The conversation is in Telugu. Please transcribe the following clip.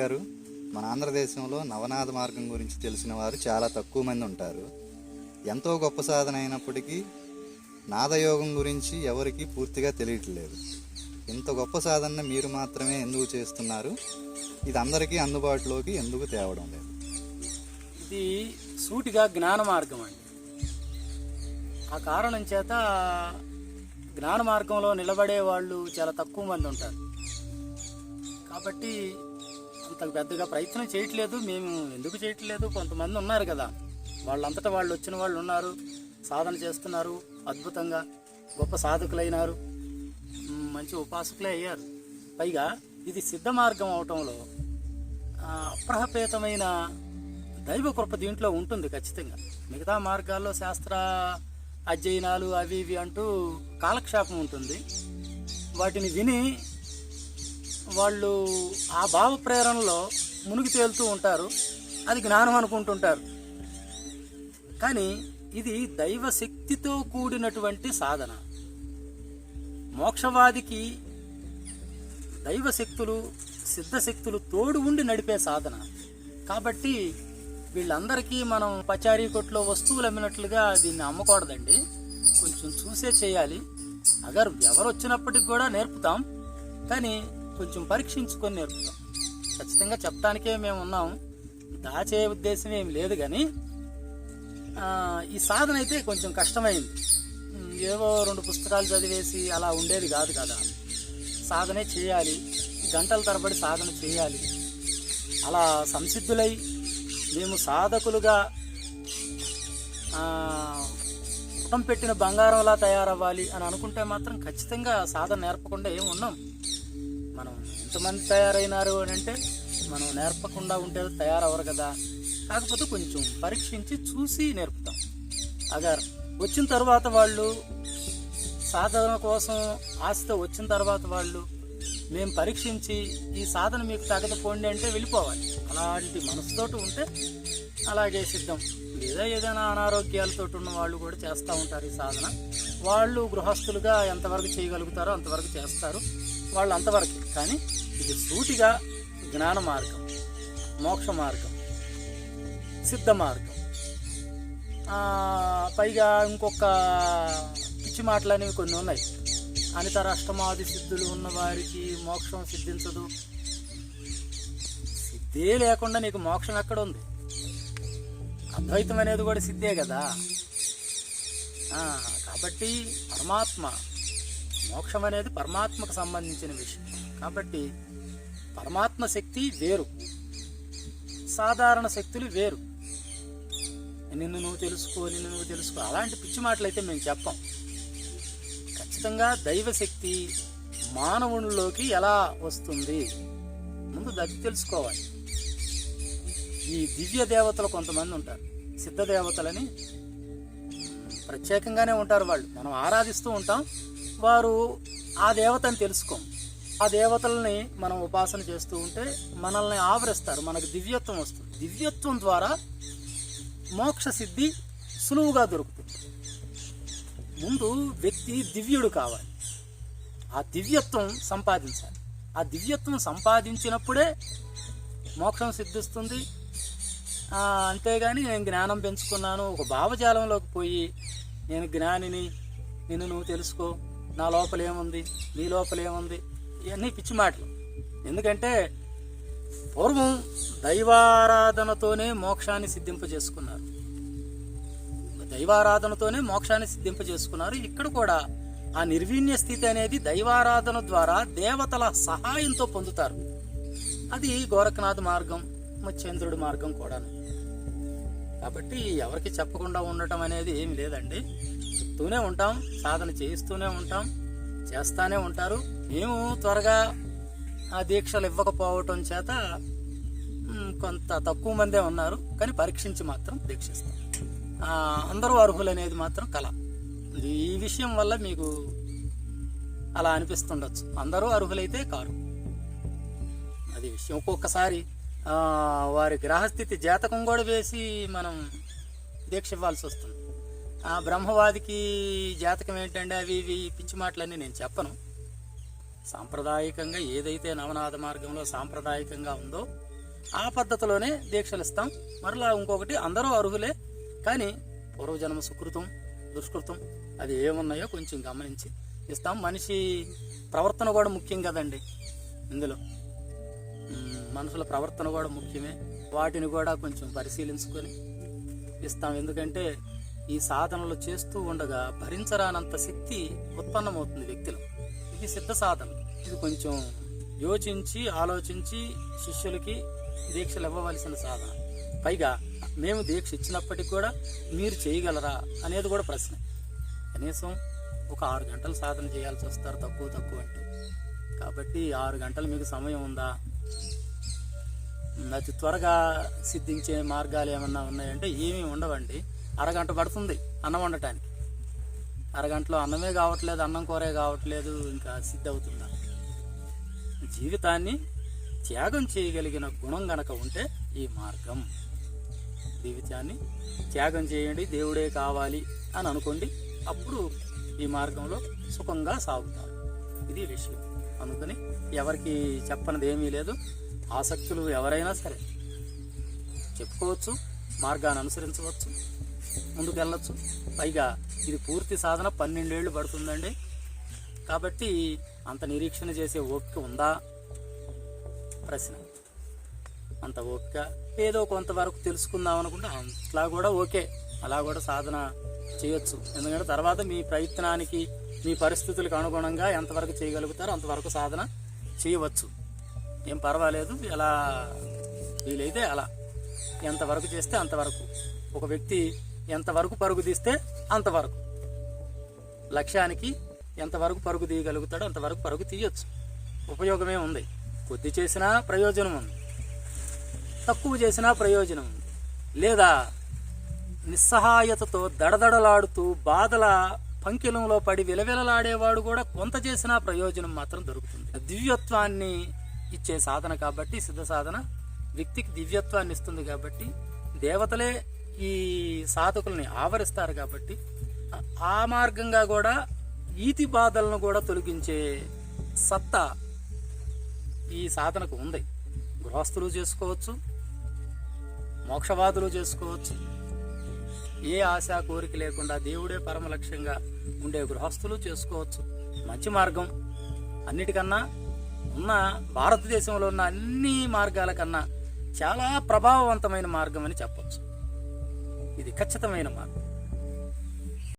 గురువుగారు, మన ఆంధ్రదేశంలో నవనాథ మార్గం గురించి తెలిసిన వారు చాలా తక్కువ మంది ఉంటారు. ఎంతో గొప్ప సాధన అయినప్పటికీ నాదయోగం గురించి ఎవరికీ పూర్తిగా తెలియట్లేదు. ఇంత గొప్ప సాధన మీరు మాత్రమే ఎందుకు చేస్తున్నారు? ఇది అందరికీ అందుబాటులోకి ఎందుకు తేవడం లేదు? ఇది సూటిగా జ్ఞాన మార్గం అండి. ఆ కారణం చేత జ్ఞాన మార్గంలో నిలబడే వాళ్ళు చాలా తక్కువ మంది ఉంటారు. కాబట్టి అంత పెద్దగా ప్రయత్నం చేయట్లేదు. మేము ఎందుకు చేయట్లేదు, కొంతమంది ఉన్నారు కదా, వాళ్ళంతటా వాళ్ళు వచ్చిన వాళ్ళు ఉన్నారు, సాధన చేస్తున్నారు, అద్భుతంగా గొప్ప సాధకులైనారు, మంచి ఉపాసకులే అయ్యారు. పైగా ఇది సిద్ధ మార్గం అవటంలో అప్రహపేతమైన దైవ కృప దీంట్లో ఉంటుంది ఖచ్చితంగా. మిగతా మార్గాల్లో శాస్త్ర అధ్యయనాలు అవి ఇవి అంటూ కాలక్షేపం ఉంటుంది. వాటిని విని వాళ్ళు ఆ భావ ప్రేరణలో మునిగి తేలుతూ ఉంటారు, అది జ్ఞానం అనుకుంటుంటారు. కానీ ఇది దైవ శక్తితో కూడినటువంటి సాధన. మోక్షవాదికి దైవశక్తులు సిద్ధశక్తులు తోడు ఉండి నడిపే సాధన. కాబట్టి వీళ్ళందరికీ మనం పచారీ కొట్లో వస్తువులు అమ్మినట్లుగా దీన్ని అమ్మకూడదండి. కొంచెం చూసే చేయాలి. అగర్ ఎవరు వచ్చినప్పటికి కూడా నేర్పుతాం, కానీ కొంచెం పరీక్షించుకొని నేర్పుతాం. ఖచ్చితంగా చెప్పడానికే మేము ఉన్నాం, దాచే ఉద్దేశం ఏమి లేదు. కానీ ఈ సాధన అయితే కొంచెం కష్టమైంది. ఏవో 2 పుస్తకాలు చదివేసి అలా ఉండేది కాదు కదా. సాధనే చేయాలి, గంటల తరబడి సాధన చేయాలి. అలా సంసిద్ధులై మేము సాధకులుగా పుటం పెట్టిన బంగారంలా తయారవ్వాలి అని అనుకుంటే మాత్రం ఖచ్చితంగా సాధన నేర్పకుండా ఏమి ఉన్నాం. మనం ఎంతమంది తయారైనారు అని అంటే మనం నేర్పకుండా ఉంటే తయారవ్వరు కదా. కాకపోతే కొంచెం పరీక్షించి చూసి నేర్పుతాం. అగర్ వచ్చిన తర్వాత వాళ్ళు సాధన కోసం ఆశతో వచ్చిన తర్వాత వాళ్ళు మేము పరీక్షించి ఈ సాధన మీకు తగకపోండి అంటే వెళ్ళిపోవాలి. అలాంటి మనసుతోటి ఉంటే అలాగే సిద్ధం. లేదా ఏదైనా అనారోగ్యాలతో ఉన్న వాళ్ళు కూడా చేస్తూ ఉంటారు ఈ సాధన. వాళ్ళు గృహస్థులుగా ఎంతవరకు చేయగలుగుతారో అంతవరకు చేస్తారు, వాళ్ళు అంతవరకు. కానీ ఇది సూటిగా జ్ఞాన మార్గం, మోక్ష మార్గం, సిద్ధ మార్గం. పైగా ఇంకొక పిచ్చి మాటలు అనేవి కొన్ని ఉన్నాయి. అనితర అష్టమాది సిద్ధులు ఉన్న వారికి మోక్షం సిద్ధించదు. సిద్ధే లేకుండా నీకు మోక్షం ఎక్కడ ఉంది? అద్వైతం అనేది కూడా సిద్ధే కదా. కాబట్టి పరమాత్మ, మోక్షం అనేది పరమాత్మకు సంబంధించిన విషయం. కాబట్టి పరమాత్మ శక్తి వేరు, సాధారణ శక్తులు వేరు. నిన్ను నువ్వు తెలుసుకో అలాంటి పిచ్చి మాటలు అయితే మేము చెప్పాం. ఖచ్చితంగా దైవశక్తి మానవునిలోకి ఎలా వస్తుంది ముందు అది తెలుసుకోవాలి. ఈ దివ్య దేవతలు కొంతమంది ఉంటారు, సిద్ధ దేవతలని ప్రత్యేకంగానే ఉంటారు. వాళ్ళు మనం ఆరాధిస్తూ ఉంటాం, వారు ఆ దేవతని తెలుసుకోం. ఆ దేవతల్ని మనం ఉపాసన చేస్తూ ఉంటే మనల్ని ఆవరిస్తారు, మనకు దివ్యత్వం వస్తుంది. దివ్యత్వం ద్వారా మోక్ష సిద్ధి సులువుగా దొరుకుతుంది. ముందు వ్యక్తి దివ్యుడు కావాలి, ఆ దివ్యత్వం సంపాదించాలి. ఆ దివ్యత్వం సంపాదించినప్పుడే మోక్షం సిద్ధిస్తుంది. అంతేగాని నేను జ్ఞానం పెంచుకున్నాను, ఒక భావజాలంలోకి పోయి నేను జ్ఞానిని, నిన్ను నువ్వు తెలుసుకో, నా లోపల ఏముంది, నీ లోపల ఏముంది, ఇవన్నీ పిచ్చి మాటలు. ఎందుకంటే పూర్వం దైవారాధనతోనే మోక్షాన్ని సిద్ధింపజేసుకున్నారు. దైవారాధనతోనే మోక్షాన్ని సిద్ధింపజేసుకున్నారు. ఇక్కడ కూడా ఆ నిర్వీణ్య స్థితి అనేది దైవారాధన ద్వారా దేవతల సహాయంతో పొందుతారు. అది గోరఖనాథ్ మార్గం, మత్స్యేంద్రుడి మార్గం కూడా. కాబట్టి ఎవరికి చెప్పకుండా ఉండటం అనేది ఏమి లేదండి. చెప్తూనే ఉంటాం, సాధన చేయిస్తూనే ఉంటాం, చేస్తానే ఉంటారు. మేము త్వరగా ఆ దీక్షలు ఇవ్వకపోవటం చేత కొంత తక్కువ మందే ఉన్నారు. కానీ పరీక్షించి మాత్రం దీక్షిస్తాం. అందరూ అర్హులు అనేది మాత్రం కళ. ఈ విషయం వల్ల మీకు అలా అనిపిస్తుండొచ్చు, అందరూ అర్హులైతే కారు. అది విషయం. ఒక్కొక్కసారి వారి గ్రహస్థితి జాతకం కూడా వేసి మనం దీక్ష ఇవ్వాల్సి వస్తుంది. బ్రహ్మవాదికి జాతకం ఏంటంటే అవి ఇవి పిచ్చి మాటలన్నీ నేను చెప్పను. సాంప్రదాయకంగా ఏదైతే నవనాథ మార్గంలో సాంప్రదాయకంగా ఉందో ఆ పద్ధతిలోనే దీక్షలు ఇస్తాం. మరలా ఇంకొకటి, అందరూ అర్హులే, కానీ పూర్వజన్మ సుకృతం దుష్కృతం అది ఏమున్నాయో కొంచెం గమనించి ఇస్తాం. మనిషి ప్రవర్తన కూడా ముఖ్యం కదండి ఇందులో. మనుషుల ప్రవర్తన కూడా ముఖ్యమే. వాటిని కూడా కొంచెం పరిశీలించుకొని ఇస్తాం. ఎందుకంటే ఈ సాధనలు చేస్తూ ఉండగా భరించరానంత శక్తి ఉత్పన్నమవుతుంది వ్యక్తిలో. ఇది సిద్ధ సాధన. ఇది కొంచెం యోచించి ఆలోచించి శిష్యులకి దీక్షలు ఇవ్వవలసిన సాధన. పైగా మేము దీక్ష ఇచ్చినప్పటికి కూడా మీరు చేయగలరా అనేది కూడా ప్రశ్న. కనీసం ఒక 6 గంటలు సాధన చేయాల్సి వస్తారు తక్కువ అంటే. కాబట్టి 6 గంటలు మీకు సమయం ఉందా? అతి త్వరగా సిద్ధించే మార్గాలు ఏమన్నా ఉన్నాయంటే ఏమీ ఉండవండి. అరగంట పడుతుంది అన్నం వండటానికి. అరగంటలో అన్నమే కావట్లేదు, అన్నం కూరే కావట్లేదు, ఇంకా సిద్ధి అవుతుందా? జీవితాన్ని త్యాగం చేయగలిగిన గుణం గనక ఉంటే ఈ మార్గం. జీవితాన్ని త్యాగం చేయండి, దేవుడే కావాలి అని అనుకోండి, అప్పుడు ఈ మార్గంలో సుఖంగా సాగుతారు. ఇది విషయం. అందుకని ఎవరికి చెప్పనది ఏమీ లేదు. ఆసక్తులు ఎవరైనా సరే చెప్పుకోవచ్చు, మార్గాన్ని అనుసరించవచ్చు, ముందుకు వెళ్ళచ్చు. పైగా ఇది పూర్తి సాధన 12 ఏళ్ళు పడుతుందండి. కాబట్టి అంత నిరీక్షణ చేసే ఓపిక ఉందా ప్రశ్న. అంత ఓపిక ఏదో కొంతవరకు తెలుసుకుందాం అనుకుంటే అట్లా కూడా ఓకే, అలా కూడా సాధన చేయొచ్చు. ఎందుకంటే తర్వాత మీ ప్రయత్నానికి మీ పరిస్థితులకు అనుగుణంగా ఎంతవరకు చేయగలుగుతారో అంతవరకు సాధన చేయవచ్చు. ఏం పర్వాలేదు, ఎలా వీలైతే అలా ఎంతవరకు చేస్తే అంతవరకు. ఒక వ్యక్తి ఎంతవరకు పరుగు తీస్తే అంతవరకు, లక్ష్యానికి ఎంతవరకు పరుగు తీయగలుగుతాడో అంతవరకు పరుగు తీయొచ్చు. ఉపయోగమే ఉంది. కొద్ది చేసినా ప్రయోజనం ఉంది, తక్కువ చేసినా ప్రయోజనం ఉంది. లేదా నిస్సహాయతతో దడదడలాడుతూ బాధల పంకిలంలో పడి విలవిలలాడేవాడు కూడా కొంత చేసినా ప్రయోజనం మాత్రం దొరుకుతుంది. దివ్యత్వాన్ని ఇచ్చే సాధన కాబట్టి సిద్ధ సాధన వ్యక్తికి దివ్యత్వాన్ని ఇస్తుంది. కాబట్టి దేవతలే ఈ సాధకుల్ని ఆవరిస్తారు. కాబట్టి ఆ మార్గంగా కూడా ఈతి బాధలను కూడా తొలగించే సత్తా ఈ సాధనకు ఉంది. గృహస్థులు చేసుకోవచ్చు, మోక్షవాదులు చేసుకోవచ్చు. ఏ ఆశా కోరిక లేకుండా దేవుడే పరమ లక్ష్యంగా ఉండే గృహస్థులు చేసుకోవచ్చు. మంచి మార్గం. అన్నిటికన్నా ఉన్న భారతదేశంలో ఉన్న అన్ని మార్గాల కన్నా చాలా ప్రభావవంతమైన మార్గం అని చెప్పొచ్చు. ఇది ఖచ్చితమైన మార్గం.